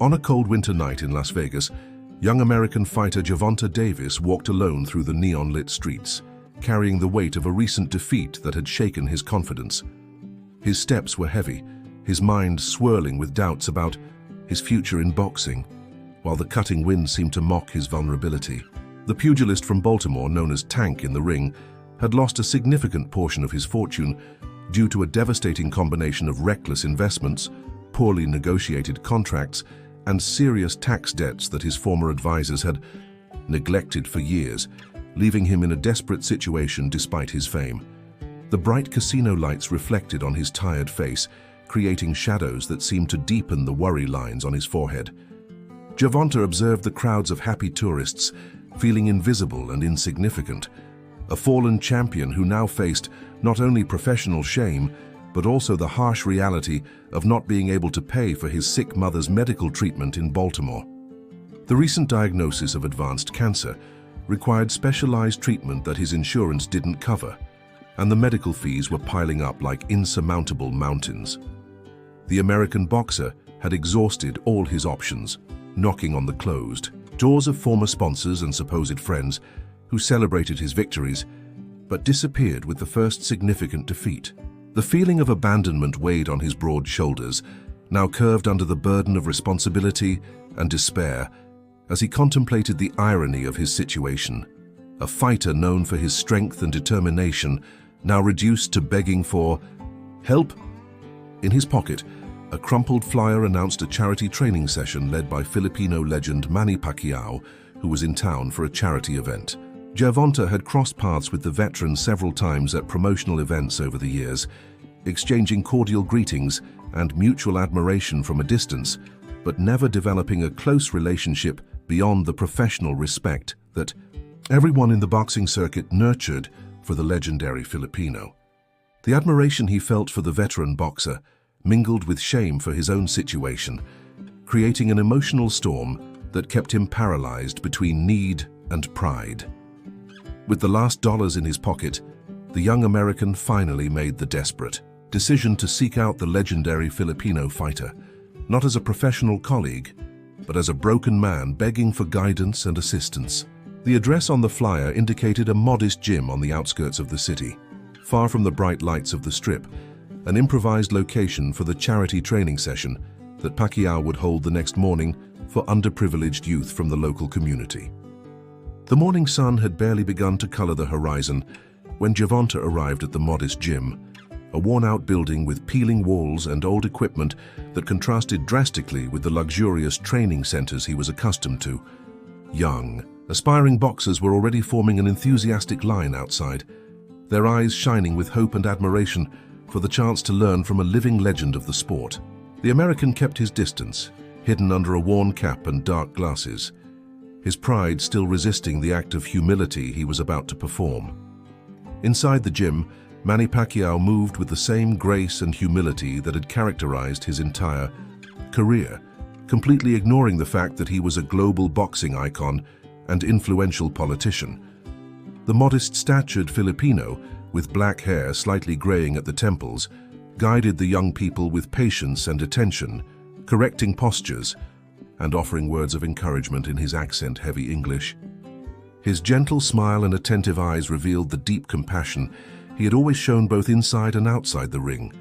On a cold winter night in Las Vegas, young American fighter Gervonta Davis walked alone through the neon-lit streets, carrying the weight of a recent defeat that had shaken his confidence. His steps were heavy, his mind swirling with doubts about his future in boxing, while the cutting wind seemed to mock his vulnerability. The pugilist from Baltimore, known as Tank in the ring, had lost a significant portion of his fortune due to a devastating combination of reckless investments, poorly negotiated contracts, and serious tax debts that his former advisors had neglected for years, leaving him in a desperate situation despite his fame. The bright casino lights reflected on his tired face, creating shadows that seemed to deepen the worry lines on his forehead. Gervonta observed the crowds of happy tourists, feeling invisible and insignificant, a fallen champion who now faced not only professional shame, but also the harsh reality of not being able to pay for his sick mother's medical treatment in Baltimore. The recent diagnosis of advanced cancer required specialized treatment that his insurance didn't cover, and the medical fees were piling up like insurmountable mountains. The American boxer had exhausted all his options, knocking on the closed doors of former sponsors and supposed friends who celebrated his victories, but disappeared with the first significant defeat. The feeling of abandonment weighed on his broad shoulders, now curved under the burden of responsibility and despair, as he contemplated the irony of his situation. A fighter known for his strength and determination, now reduced to begging for help. In his pocket, a crumpled flyer announced a charity training session led by Filipino legend Manny Pacquiao, who was in town for a charity event. Gervonta had crossed paths with the veteran several times at promotional events over the years, exchanging cordial greetings and mutual admiration from a distance, but never developing a close relationship beyond the professional respect that everyone in the boxing circuit nurtured for the legendary Filipino. The admiration he felt for the veteran boxer mingled with shame for his own situation, creating an emotional storm that kept him paralyzed between need and pride. With the last dollars in his pocket, the young American finally made the desperate decision to seek out the legendary Filipino fighter, not as a professional colleague, but as a broken man begging for guidance and assistance. The address on the flyer indicated a modest gym on the outskirts of the city, far from the bright lights of the Strip, an improvised location for the charity training session that Pacquiao would hold the next morning for underprivileged youth from the local community. The morning sun had barely begun to color the horizon when Gervonta arrived at the modest gym, a worn-out building with peeling walls and old equipment that contrasted drastically with the luxurious training centers he was accustomed to. Young, aspiring boxers were already forming an enthusiastic line outside, their eyes shining with hope and admiration for the chance to learn from a living legend of the sport. The American kept his distance, hidden under a worn cap and dark glasses, his pride still resisting the act of humility he was about to perform. Inside the gym, Manny Pacquiao moved with the same grace and humility that had characterized his entire career, completely ignoring the fact that he was a global boxing icon and influential politician. The modest-statured Filipino, with black hair slightly graying at the temples, guided the young people with patience and attention, correcting postures and offering words of encouragement in his accent-heavy English. His gentle smile and attentive eyes revealed the deep compassion he had always shown both inside and outside the ring,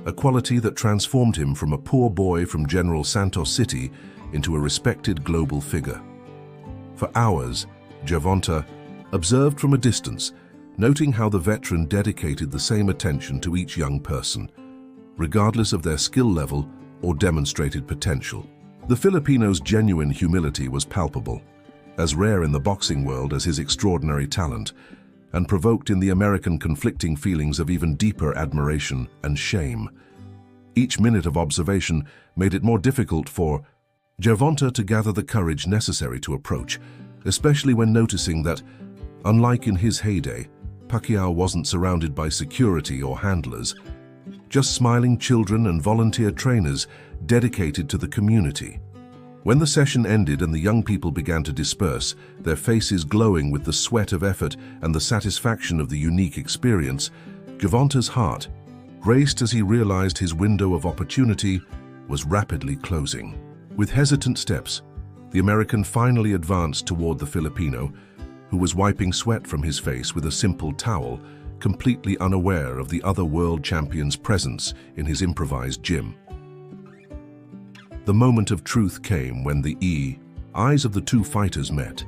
a quality that transformed him from a poor boy from General Santos City into a respected global figure. For hours, Gervonta observed from a distance, noting how the veteran dedicated the same attention to each young person, regardless of their skill level or demonstrated potential. The Filipino's genuine humility was palpable, as rare in the boxing world as his extraordinary talent, and provoked in the American conflicting feelings of even deeper admiration and shame. Each minute of observation made it more difficult for Gervonta to gather the courage necessary to approach, especially when noticing that, unlike in his heyday, Pacquiao wasn't surrounded by security or handlers, just smiling children and volunteer trainers dedicated to the community. When the session ended and the young people began to disperse, their faces glowing with the sweat of effort and the satisfaction of the unique experience, Gervonta's heart raced as he realized his window of opportunity was rapidly closing. With hesitant steps, the American finally advanced toward the Filipino, who was wiping sweat from his face with a simple towel, completely unaware of the other world champion's presence in his improvised gym. The moment of truth came when the eyes of the two fighters met.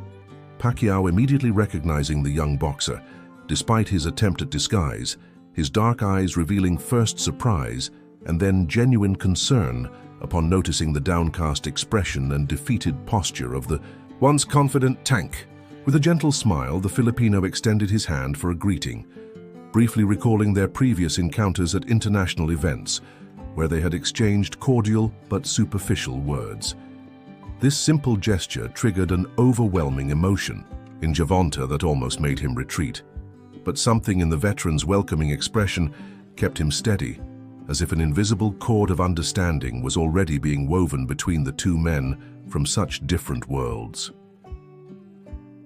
Pacquiao immediately recognizing the young boxer, despite his attempt at disguise, his dark eyes revealing first surprise and then genuine concern upon noticing the downcast expression and defeated posture of the once confident tank. With a gentle smile, the Filipino extended his hand for a greeting, briefly recalling their previous encounters at international events, where they had exchanged cordial but superficial words. This simple gesture triggered an overwhelming emotion in Gervonta that almost made him retreat. But something in the veteran's welcoming expression kept him steady, as if an invisible cord of understanding was already being woven between the two men from such different worlds.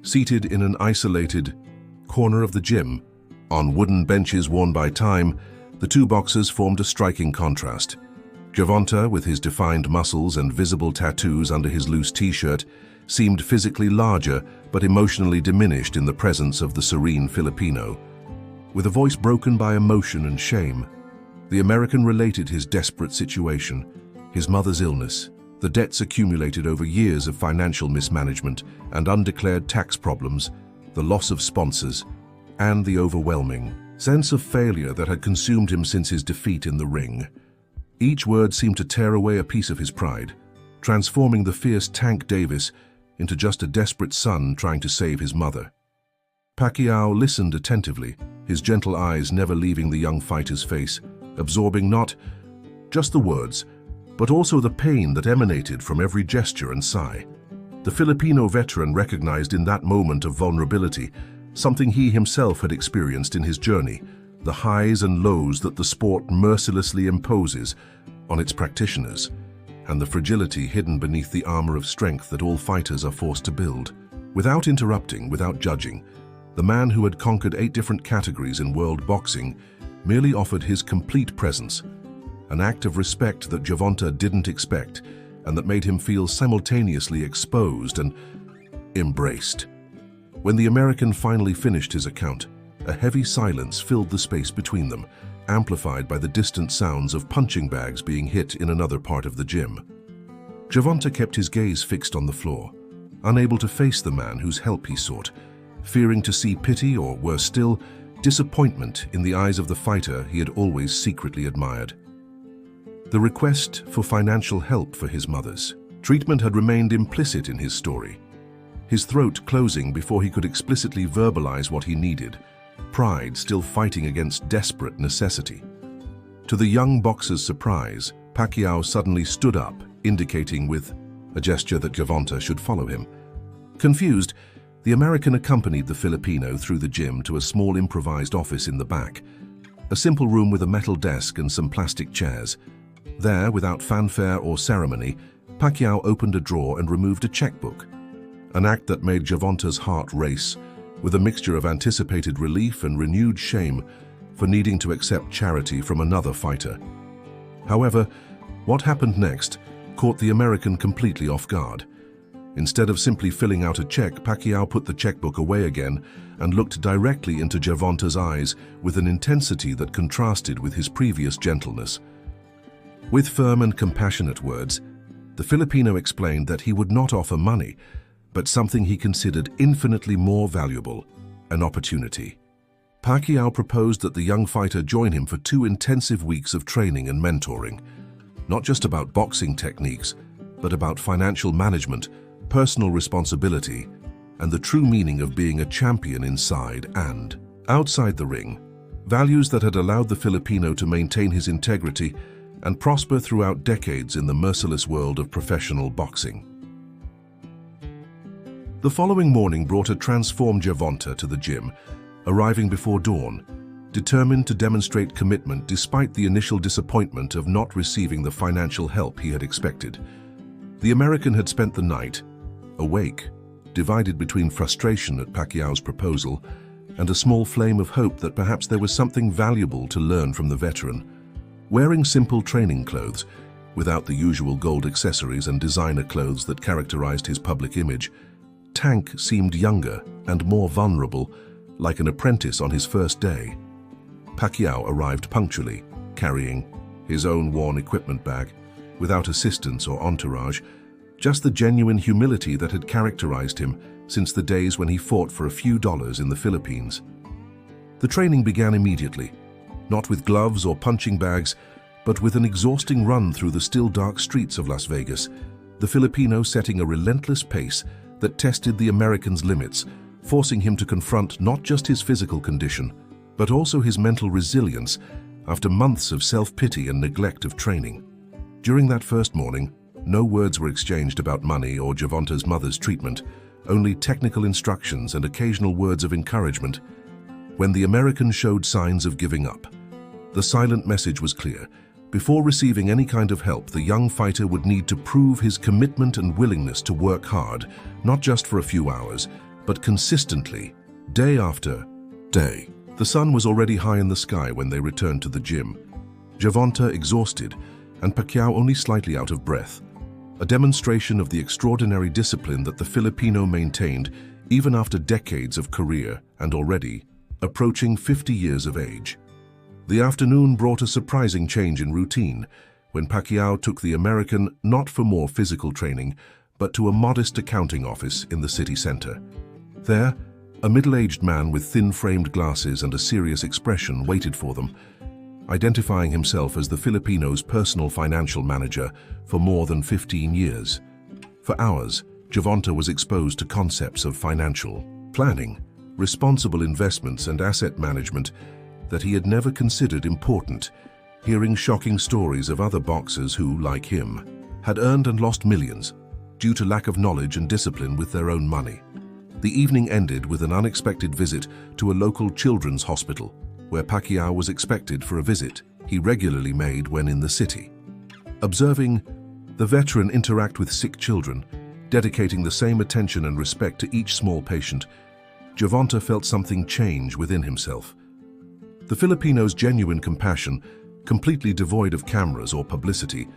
Seated in an isolated corner of the gym, on wooden benches worn by time, the two boxers formed a striking contrast. Gervonta, with his defined muscles and visible tattoos under his loose t-shirt, seemed physically larger but emotionally diminished in the presence of the serene Filipino. With a voice broken by emotion and shame, the American related his desperate situation, his mother's illness, the debts accumulated over years of financial mismanagement and undeclared tax problems, the loss of sponsors, and the overwhelming sense of failure that had consumed him since his defeat in the ring. Each word seemed to tear away a piece of his pride, transforming the fierce Tank Davis into just a desperate son trying to save his mother. Pacquiao listened attentively, his gentle eyes never leaving the young fighter's face, absorbing not just the words, but also the pain that emanated from every gesture and sigh. The Filipino veteran recognized in that moment of vulnerability something he himself had experienced in his journey, the highs and lows that the sport mercilessly imposes on its practitioners, and the fragility hidden beneath the armor of strength that all fighters are forced to build. Without interrupting, without judging, the man who had conquered 8 different categories in world boxing merely offered his complete presence, an act of respect that Gervonta didn't expect and that made him feel simultaneously exposed and embraced. When the American finally finished his account, a heavy silence filled the space between them, amplified by the distant sounds of punching bags being hit in another part of the gym. Gervonta kept his gaze fixed on the floor, unable to face the man whose help he sought, fearing to see pity or, worse still, disappointment in the eyes of the fighter he had always secretly admired. The request for financial help for his mother's treatment had remained implicit in his story, his throat closing before he could explicitly verbalize what he needed, pride still fighting against desperate necessity. To the young boxer's surprise, Pacquiao suddenly stood up, indicating with a gesture that Gervonta should follow him. Confused, the American accompanied the Filipino through the gym to a small improvised office in the back, a simple room with a metal desk and some plastic chairs. There, without fanfare or ceremony, Pacquiao opened a drawer and removed a checkbook, an act that made Gervonta's heart race, with a mixture of anticipated relief and renewed shame for needing to accept charity from another fighter. However, what happened next caught the American completely off guard. Instead of simply filling out a check, Pacquiao put the checkbook away again and looked directly into Gervonta's eyes with an intensity that contrasted with his previous gentleness. With firm and compassionate words, the Filipino explained that he would not offer money, but something he considered infinitely more valuable, an opportunity. Pacquiao proposed that the young fighter join him for 2 intensive weeks of training and mentoring, not just about boxing techniques, but about financial management, personal responsibility, and the true meaning of being a champion inside and outside the ring, values that had allowed the Filipino to maintain his integrity and prosper throughout decades in the merciless world of professional boxing. The following morning brought a transformed Gervonta to the gym, arriving before dawn, determined to demonstrate commitment despite the initial disappointment of not receiving the financial help he had expected. The American had spent the night, awake, divided between frustration at Pacquiao's proposal and a small flame of hope that perhaps there was something valuable to learn from the veteran. Wearing simple training clothes, Without the usual gold accessories and designer clothes that characterized his public image, Tank seemed younger and more vulnerable, like an apprentice on his first day. Pacquiao arrived punctually, carrying his own worn equipment bag, without assistance or entourage, just the genuine humility that had characterized him since the days when he fought for a few dollars in the Philippines. The training began immediately, not with gloves or punching bags, but with an exhausting run through the still dark streets of Las Vegas, the Filipino setting a relentless pace that tested the American's limits, forcing him to confront not just his physical condition, but also his mental resilience after months of self-pity and neglect of training. During that first morning, no words were exchanged about money or Gervonta's mother's treatment, only technical instructions and occasional words of encouragement. When the American showed signs of giving up, the silent message was clear. Before receiving any kind of help, the young fighter would need to prove his commitment and willingness to work hard, not just for a few hours, but consistently, day after day. The sun was already high in the sky when they returned to the gym. Gervonta exhausted, and Pacquiao only slightly out of breath, a demonstration of the extraordinary discipline that the Filipino maintained even after decades of career and already approaching 50 years of age. The afternoon brought a surprising change in routine when Pacquiao took the American not for more physical training, but to a modest accounting office in the city center. There, a middle-aged man with thin-framed glasses and a serious expression waited for them, identifying himself as the Filipino's personal financial manager for more than 15 years. For hours, Gervonta was exposed to concepts of financial planning, responsible investments and asset management that he had never considered important, hearing shocking stories of other boxers who, like him, had earned and lost millions due to lack of knowledge and discipline with their own money. The evening ended with an unexpected visit to a local children's hospital, where Pacquiao was expected for a visit he regularly made when in the city. Observing the veteran interact with sick children, dedicating the same attention and respect to each small patient, Gervonta felt something change within himself. The Filipino's genuine compassion, completely devoid of cameras or publicity,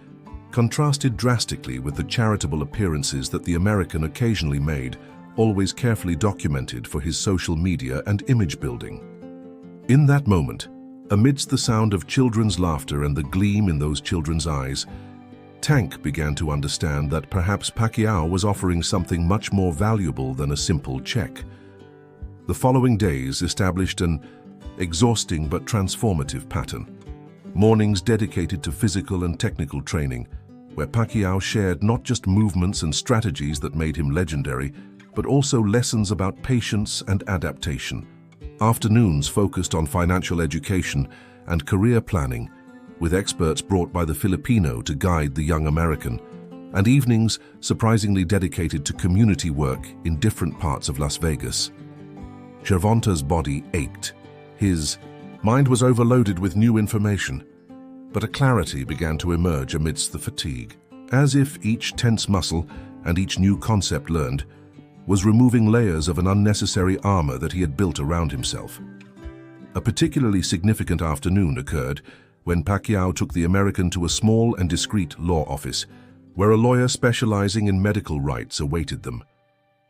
contrasted drastically with the charitable appearances that the American occasionally made, always carefully documented for his social media and image building. In that moment, amidst the sound of children's laughter and the gleam in those children's eyes, Tank began to understand that perhaps Pacquiao was offering something much more valuable than a simple check. The following days established an exhausting but transformative pattern. Mornings dedicated to physical and technical training, where Pacquiao shared not just movements and strategies that made him legendary, but also lessons about patience and adaptation. Afternoons focused on financial education and career planning, with experts brought by the Filipino to guide the young American, and evenings surprisingly dedicated to community work in different parts of Las Vegas. Gervonta's body ached. His mind was overloaded with new information, but a clarity began to emerge amidst the fatigue, as if each tense muscle and each new concept learned was removing layers of an unnecessary armor that he had built around himself. A particularly significant afternoon occurred when Pacquiao took the American to a small and discreet law office, where a lawyer specializing in medical rights awaited them.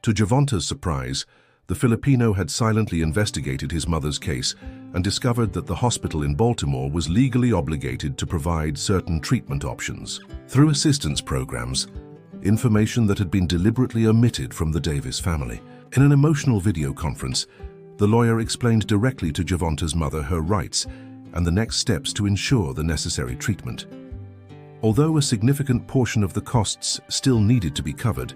To Gervonta's surprise, the Filipino had silently investigated his mother's case and discovered that the hospital in Baltimore was legally obligated to provide certain treatment options through assistance programs, information that had been deliberately omitted from the Davis family. In an emotional video conference, the lawyer explained directly to Gervonta's mother her rights and the next steps to ensure the necessary treatment. Although a significant portion of the costs still needed to be covered,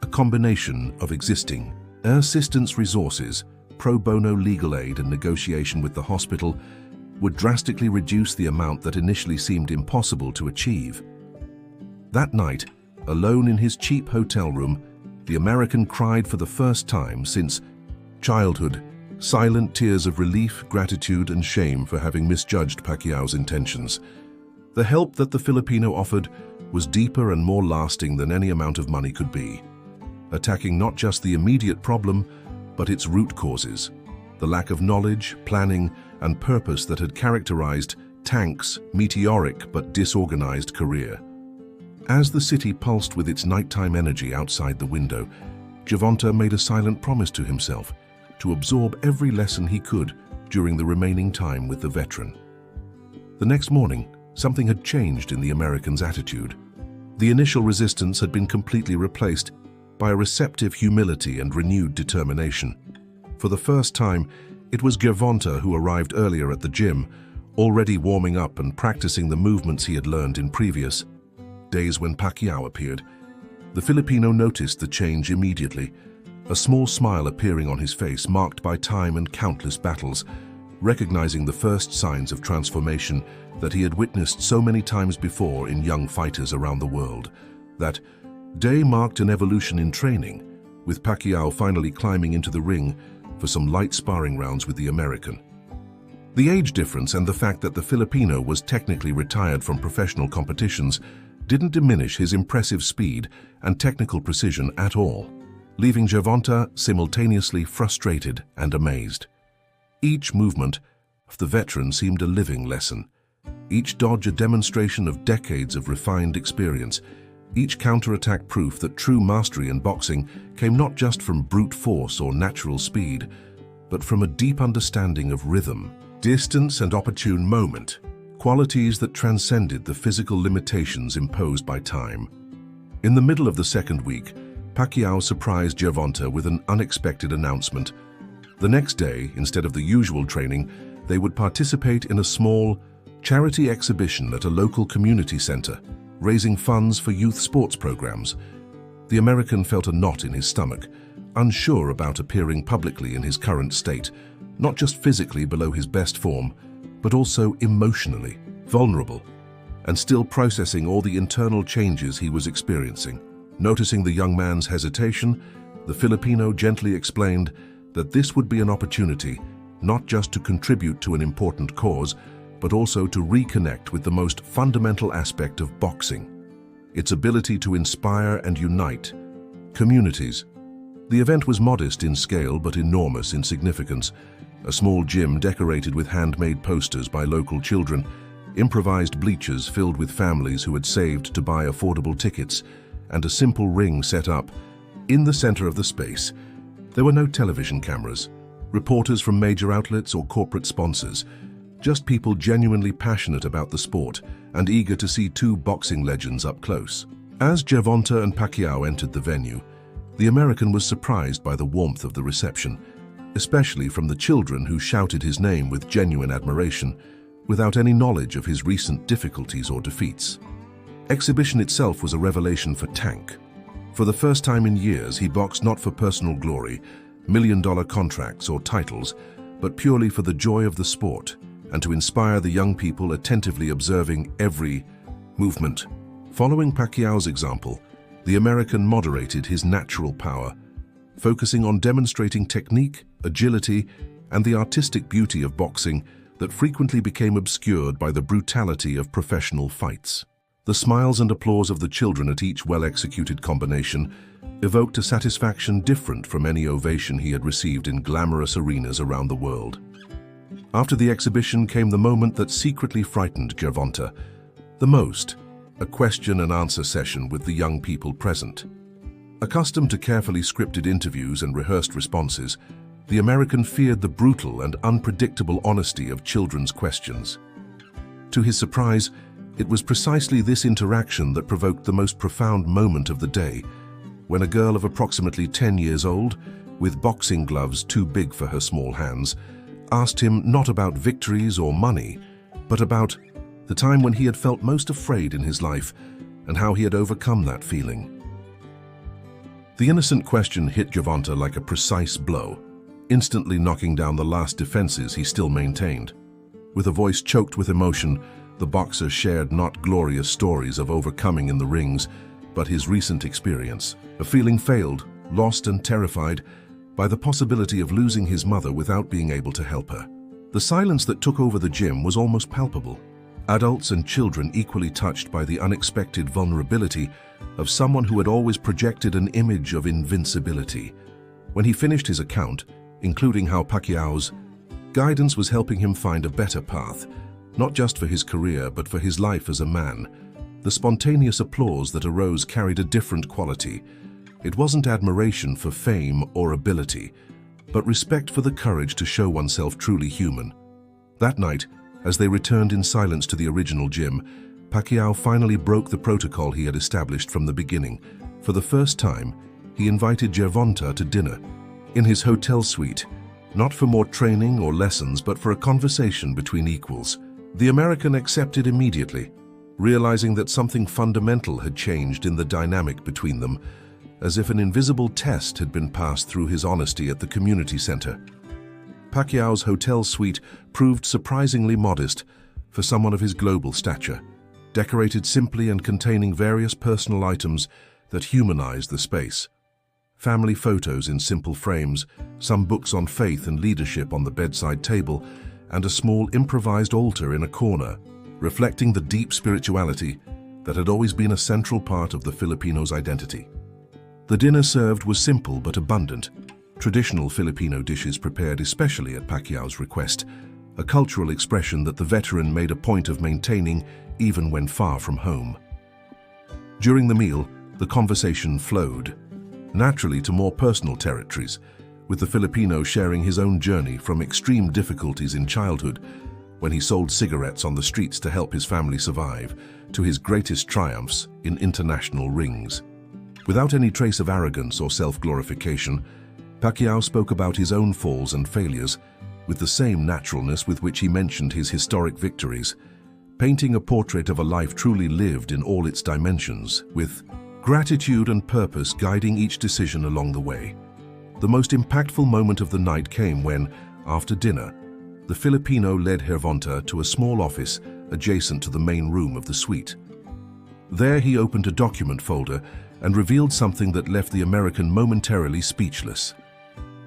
a combination of existing assistance resources, pro bono legal aid and negotiation with the hospital would drastically reduce the amount that initially seemed impossible to achieve. That night, alone in his cheap hotel room, the American cried for the first time since childhood, silent tears of relief, gratitude, and shame for having misjudged Pacquiao's intentions. The help that the Filipino offered was deeper and more lasting than any amount of money could be, attacking not just the immediate problem, but its root causes, the lack of knowledge, planning, and purpose that had characterized Tank's meteoric but disorganized career. As the city pulsed with its nighttime energy outside the window, Gervonta made a silent promise to himself to absorb every lesson he could during the remaining time with the veteran. The next morning, something had changed in the American's attitude. The initial resistance had been completely replaced by a receptive humility and renewed determination. For the first time, it was Gervonta who arrived earlier at the gym, already warming up and practicing the movements he had learned in previous days. When Pacquiao appeared, the Filipino noticed the change immediately, a small smile appearing on his face marked by time and countless battles, recognizing the first signs of transformation that he had witnessed so many times before in young fighters around the world. That day marked an evolution in training, with Pacquiao finally climbing into the ring for some light sparring rounds with the American. The age difference and the fact that the Filipino was technically retired from professional competitions didn't diminish his impressive speed and technical precision at all, leaving Gervonta simultaneously frustrated and amazed. Each movement of the veteran seemed a living lesson, each dodge a demonstration of decades of refined experience, each counterattack proof that true mastery in boxing came not just from brute force or natural speed, but from a deep understanding of rhythm, distance, and opportune moment, qualities that transcended the physical limitations imposed by time. In the middle of the second week, Pacquiao surprised Gervonta with an unexpected announcement. The next day, instead of the usual training, they would participate in a small charity exhibition at a local community center, raising funds for youth sports programs. The American felt a knot in his stomach, unsure about appearing publicly in his current state, not just physically below his best form, but also emotionally vulnerable, and still processing all the internal changes he was experiencing. Noticing the young man's hesitation, the Filipino gently explained that this would be an opportunity not just to contribute to an important cause, but also to reconnect with the most fundamental aspect of boxing, its ability to inspire and unite communities. The event was modest in scale but enormous in significance. A small gym decorated with handmade posters by local children, improvised bleachers filled with families who had saved to buy affordable tickets, and a simple ring set up. In the center of the space, there were no television cameras, reporters from major outlets or corporate sponsors, just people genuinely passionate about the sport and eager to see two boxing legends up close. As Gervonta and Pacquiao entered the venue, the American was surprised by the warmth of the reception, especially from the children who shouted his name with genuine admiration, without any knowledge of his recent difficulties or defeats. Exhibition itself was a revelation for Tank. For the first time in years, he boxed not for personal glory, million-dollar contracts or titles, but purely for the joy of the sport and to inspire the young people attentively observing every movement. Following Pacquiao's example, the American moderated his natural power, focusing on demonstrating technique, agility, and the artistic beauty of boxing that frequently became obscured by the brutality of professional fights. The smiles and applause of the children at each well-executed combination evoked a satisfaction different from any ovation he had received in glamorous arenas around the world. After the exhibition came the moment that secretly frightened Gervonta the most, a question-and-answer session with the young people present. Accustomed to carefully scripted interviews and rehearsed responses, the American feared the brutal and unpredictable honesty of children's questions. To his surprise, it was precisely this interaction that provoked the most profound moment of the day, when a girl of approximately 10 years old, with boxing gloves too big for her small hands, asked him not about victories or money, but about the time when he had felt most afraid in his life and how he had overcome that feeling. The innocent question hit Gervonta like a precise blow, instantly knocking down the last defenses he still maintained. With a voice choked with emotion, the boxer shared not glorious stories of overcoming in the rings, but his recent experience, a feeling failed, lost and terrified by the possibility of losing his mother without being able to help her. The silence that took over the gym was almost palpable, adults and children equally touched by the unexpected vulnerability of someone who had always projected an image of invincibility. When he finished his account, including how Pacquiao's guidance was helping him find a better path, not just for his career but for his life as a man, the spontaneous applause that arose carried a different quality. It wasn't admiration for fame or ability, but respect for the courage to show oneself truly human. That night, as they returned in silence to the original gym, Pacquiao finally broke the protocol he had established from the beginning. For the first time, he invited Gervonta to dinner in his hotel suite, not for more training or lessons, but for a conversation between equals. The American accepted immediately, realizing that something fundamental had changed in the dynamic between them, as if an invisible test had been passed through his honesty at the community center. Pacquiao's hotel suite proved surprisingly modest for someone of his global stature, decorated simply and containing various personal items that humanized the space. Family photos in simple frames, some books on faith and leadership on the bedside table, and a small improvised altar in a corner, reflecting the deep spirituality that had always been a central part of the Filipinos' identity. The dinner served was simple but abundant. Traditional Filipino dishes prepared especially at Pacquiao's request, a cultural expression that the veteran made a point of maintaining even when far from home. During the meal, the conversation flowed naturally to more personal territories, with the Filipino sharing his own journey from extreme difficulties in childhood, when he sold cigarettes on the streets to help his family survive, to his greatest triumphs in international rings. Without any trace of arrogance or self-glorification, Pacquiao spoke about his own falls and failures with the same naturalness with which he mentioned his historic victories, painting a portrait of a life truly lived in all its dimensions, with gratitude and purpose guiding each decision along the way. The most impactful moment of the night came when, after dinner, the Filipino led Gervonta to a small office adjacent to the main room of the suite. There he opened a document folder and revealed something that left the American momentarily speechless.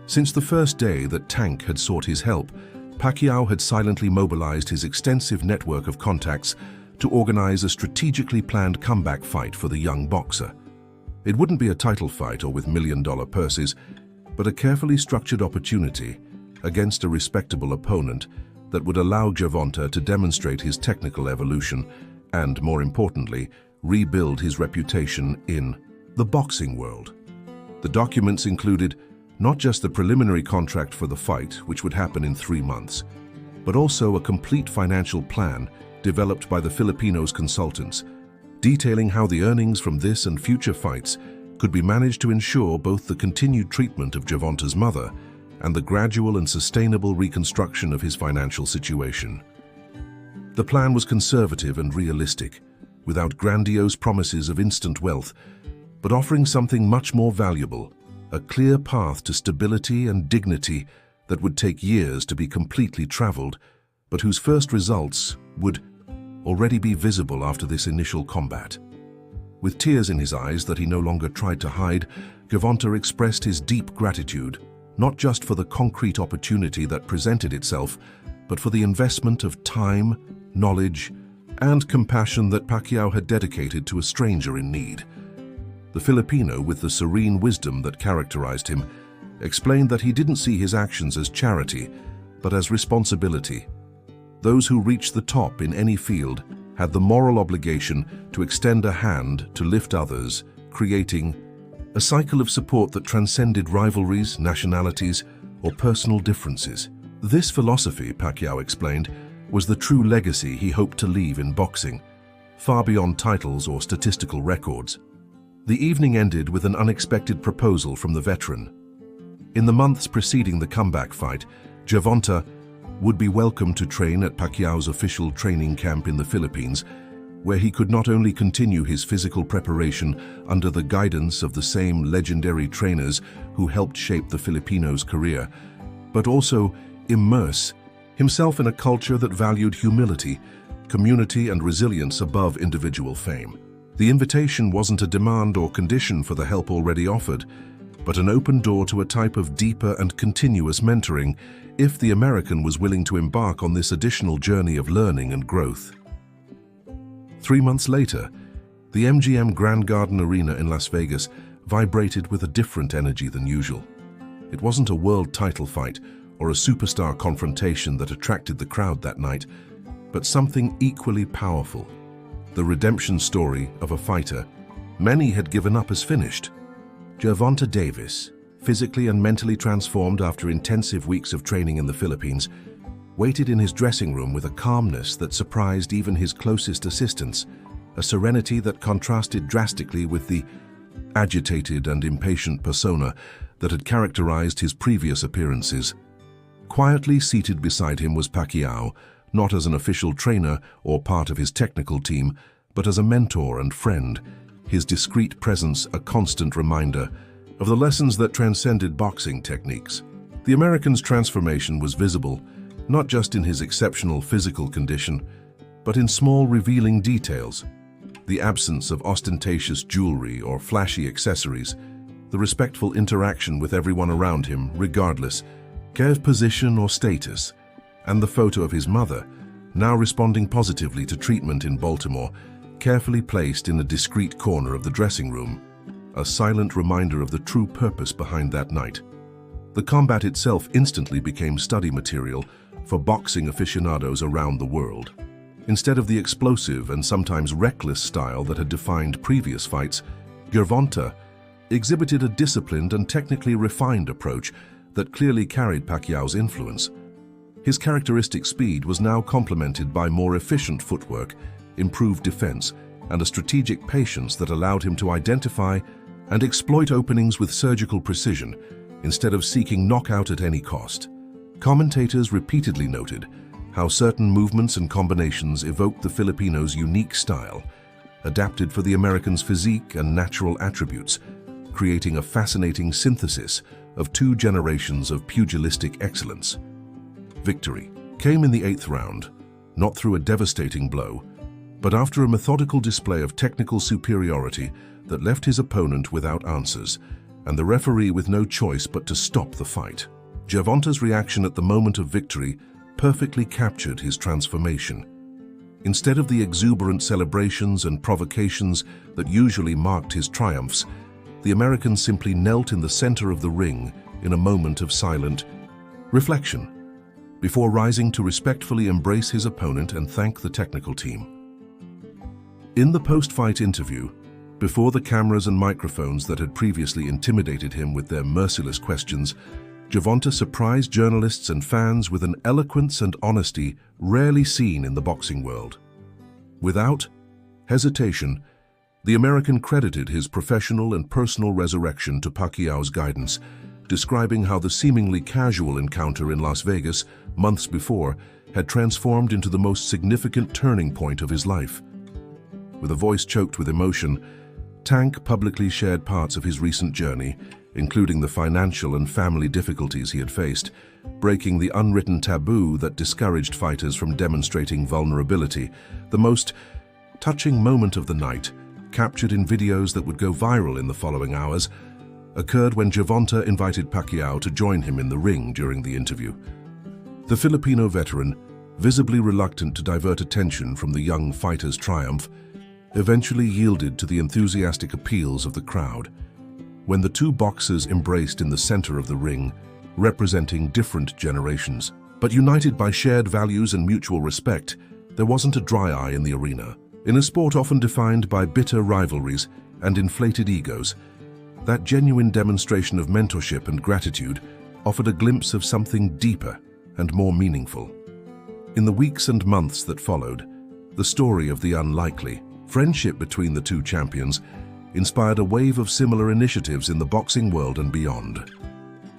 Since the first day that Tank had sought his help, Pacquiao had silently mobilized his extensive network of contacts to organize a strategically planned comeback fight for the young boxer. It wouldn't be a title fight or with million-dollar purses, but a carefully structured opportunity against a respectable opponent that would allow Gervonta to demonstrate his technical evolution and, more importantly, rebuild his reputation in the boxing world. The documents included not just the preliminary contract for the fight, which would happen in 3 months, but also a complete financial plan developed by the Filipinos' consultants, detailing how the earnings from this and future fights could be managed to ensure both the continued treatment of Gervonta's mother and the gradual and sustainable reconstruction of his financial situation. The plan was conservative and realistic, without grandiose promises of instant wealth, but offering something much more valuable, a clear path to stability and dignity that would take years to be completely traveled, but whose first results would already be visible after this initial combat. With tears in his eyes that he no longer tried to hide, Gervonta expressed his deep gratitude, not just for the concrete opportunity that presented itself, but for the investment of time, knowledge, and compassion that Pacquiao had dedicated to a stranger in need. The Filipino, with the serene wisdom that characterized him, explained that he didn't see his actions as charity, but as responsibility. Those who reached the top in any field had the moral obligation to extend a hand to lift others, creating a cycle of support that transcended rivalries, nationalities, or personal differences. This philosophy, Pacquiao explained, was the true legacy he hoped to leave in boxing, far beyond titles or statistical records. The evening ended with an unexpected proposal from the veteran. In the months preceding the comeback fight, Gervonta would be welcome to train at Pacquiao's official training camp in the Philippines, where he could not only continue his physical preparation under the guidance of the same legendary trainers who helped shape the Filipino's career, but also immerse himself in a culture that valued humility, community, and resilience above individual fame. The invitation wasn't a demand or condition for the help already offered, but an open door to a type of deeper and continuous mentoring if the American was willing to embark on this additional journey of learning and growth. 3 months later, the MGM Grand Garden Arena in Las Vegas vibrated with a different energy than usual. It wasn't a world title fight or a superstar confrontation that attracted the crowd that night, but something equally powerful: the redemption story of a fighter many had given up as finished. Gervonta Davis, physically and mentally transformed after intensive weeks of training in the Philippines, waited in his dressing room with a calmness that surprised even his closest assistants, a serenity that contrasted drastically with the agitated and impatient persona that had characterized his previous appearances. Quietly seated beside him was Pacquiao, not as an official trainer or part of his technical team, but as a mentor and friend, his discreet presence a constant reminder of the lessons that transcended boxing techniques. The American's transformation was visible, not just in his exceptional physical condition, but in small revealing details. The absence of ostentatious jewelry or flashy accessories, the respectful interaction with everyone around him, regardless of position or status, and the photo of his mother, now responding positively to treatment in Baltimore, carefully placed in a discreet corner of the dressing room, a silent reminder of the true purpose behind that night. The combat itself instantly became study material for boxing aficionados around the world. Instead of the explosive and sometimes reckless style that had defined previous fights, Gervonta exhibited a disciplined and technically refined approach that clearly carried Pacquiao's influence. His characteristic speed was now complemented by more efficient footwork, improved defense, and a strategic patience that allowed him to identify and exploit openings with surgical precision, instead of seeking knockout at any cost. Commentators repeatedly noted how certain movements and combinations evoked the Filipino's unique style, adapted for the American's physique and natural attributes, creating a fascinating synthesis of two generations of pugilistic excellence. Victory came in the 8th round, not through a devastating blow, but after a methodical display of technical superiority that left his opponent without answers, and the referee with no choice but to stop the fight. Gervonta's reaction at the moment of victory perfectly captured his transformation. Instead of the exuberant celebrations and provocations that usually marked his triumphs, the American simply knelt in the center of the ring in a moment of silent reflection, before rising to respectfully embrace his opponent and thank the technical team. In the post-fight interview, before the cameras and microphones that had previously intimidated him with their merciless questions, Gervonta surprised journalists and fans with an eloquence and honesty rarely seen in the boxing world. Without hesitation, the American credited his professional and personal resurrection to Pacquiao's guidance, describing how the seemingly casual encounter in Las Vegas months before had transformed into the most significant turning point of his life. With a voice choked with emotion, Tank publicly shared parts of his recent journey, including the financial and family difficulties he had faced, breaking the unwritten taboo that discouraged fighters from demonstrating vulnerability. The most touching moment of the night, captured in videos that would go viral in the following hours, occurred when Gervonta invited Pacquiao to join him in the ring during the interview. The Filipino veteran, visibly reluctant to divert attention from the young fighter's triumph, eventually yielded to the enthusiastic appeals of the crowd. When the two boxers embraced in the center of the ring, representing different generations, but united by shared values and mutual respect, there wasn't a dry eye in the arena. In a sport often defined by bitter rivalries and inflated egos, that genuine demonstration of mentorship and gratitude offered a glimpse of something deeper and more meaningful. In the weeks and months that followed, the story of the unlikely friendship between the two champions inspired a wave of similar initiatives in the boxing world and beyond.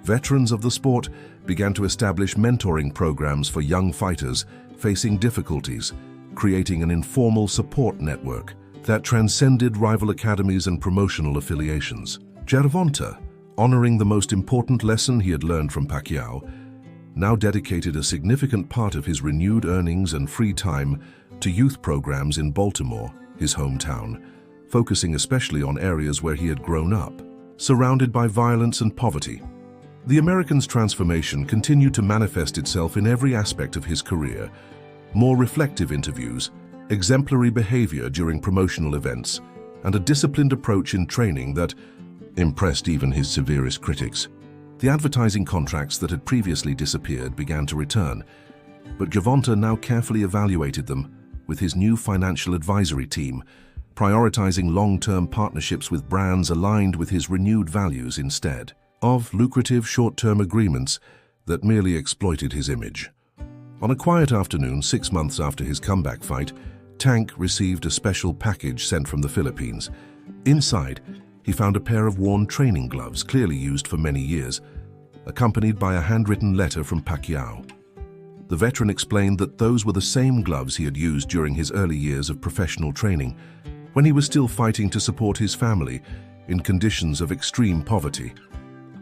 Veterans of the sport began to establish mentoring programs for young fighters facing difficulties, creating an informal support network that transcended rival academies and promotional affiliations. Gervonta, honoring the most important lesson he had learned from Pacquiao, now dedicated a significant part of his renewed earnings and free time to youth programs in Baltimore, his hometown, focusing especially on areas where he had grown up, surrounded by violence and poverty. The American's transformation continued to manifest itself in every aspect of his career: more reflective interviews, exemplary behavior during promotional events, and a disciplined approach in training that impressed even his severest critics. The advertising contracts that had previously disappeared began to return, but Gervonta now carefully evaluated them, with his new financial advisory team, prioritizing long-term partnerships with brands aligned with his renewed values instead of lucrative short-term agreements that merely exploited his image. On a quiet afternoon 6 months after his comeback fight, Tank received a special package sent from the Philippines. Inside, he found a pair of worn training gloves clearly used for many years, accompanied by a handwritten letter from Pacquiao. The veteran explained that those were the same gloves he had used during his early years of professional training, when he was still fighting to support his family in conditions of extreme poverty.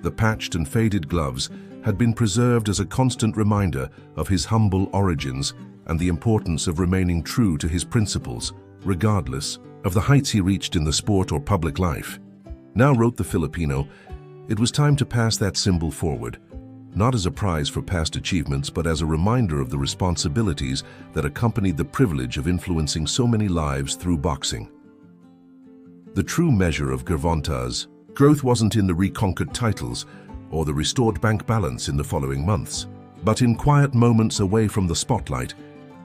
The patched and faded gloves had been preserved as a constant reminder of his humble origins and the importance of remaining true to his principles, regardless of the heights he reached in the sport or public life. Now, wrote the Filipino, it was time to pass that symbol forward, not as a prize for past achievements, but as a reminder of the responsibilities that accompanied the privilege of influencing so many lives through boxing. The true measure of Gervonta's growth wasn't in the reconquered titles or the restored bank balance in the following months, but in quiet moments away from the spotlight,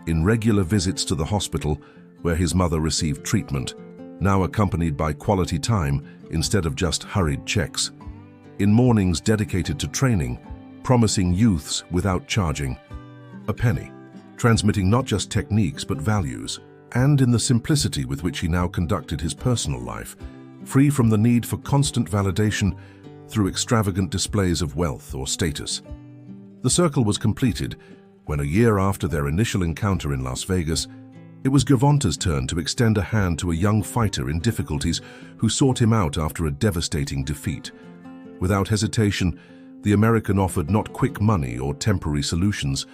in regular visits to the hospital where his mother received treatment, now accompanied by quality time instead of just hurried checks, in mornings dedicated to training, promising youths without charging a penny, transmitting not just techniques but values, and in the simplicity with which he now conducted his personal life, free from the need for constant validation through extravagant displays of wealth or status. The circle was completed when, a year after their initial encounter in Las Vegas, it was Gervonta's turn to extend a hand to a young fighter in difficulties who sought him out after a devastating defeat. Without hesitation, the American offered not quick money or temporary solutions,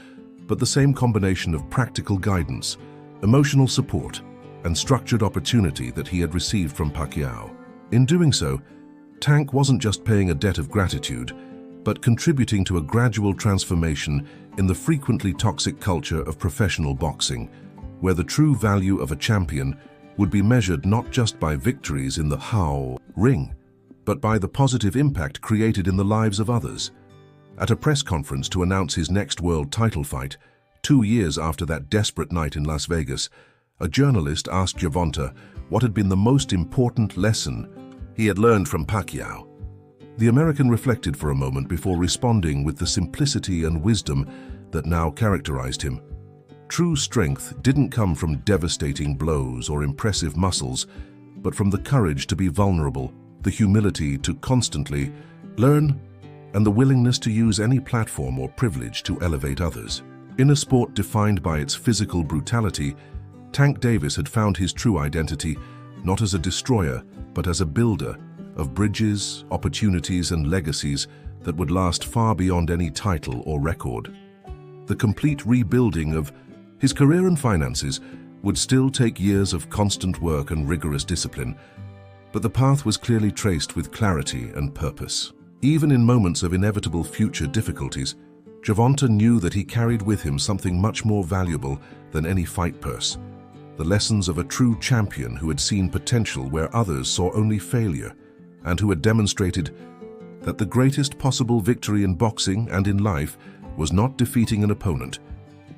but the same combination of practical guidance, emotional support, and structured opportunity that he had received from Pacquiao. In doing so, Tank wasn't just paying a debt of gratitude, but contributing to a gradual transformation in the frequently toxic culture of professional boxing, where the true value of a champion would be measured not just by victories in the ring, but by the positive impact created in the lives of others. At a press conference to announce his next world title fight, 2 years after that desperate night in Las Vegas, a journalist asked Gervonta what had been the most important lesson he had learned from Pacquiao. The American reflected for a moment before responding with the simplicity and wisdom that now characterized him. True strength didn't come from devastating blows or impressive muscles, but from the courage to be vulnerable, the humility to constantly learn, and the willingness to use any platform or privilege to elevate others. In a sport defined by its physical brutality, Tank Davis had found his true identity not as a destroyer, but as a builder of bridges, opportunities, and legacies that would last far beyond any title or record. The complete rebuilding of his career and finances would still take years of constant work and rigorous discipline, but the path was clearly traced with clarity and purpose. Even in moments of inevitable future difficulties, Gervonta knew that he carried with him something much more valuable than any fight purse: the lessons of a true champion who had seen potential where others saw only failure, and who had demonstrated that the greatest possible victory in boxing and in life was not defeating an opponent,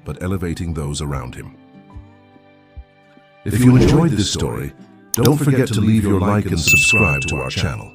but elevating those around him. If you enjoyed this story, don't forget to leave your like and subscribe to our channel.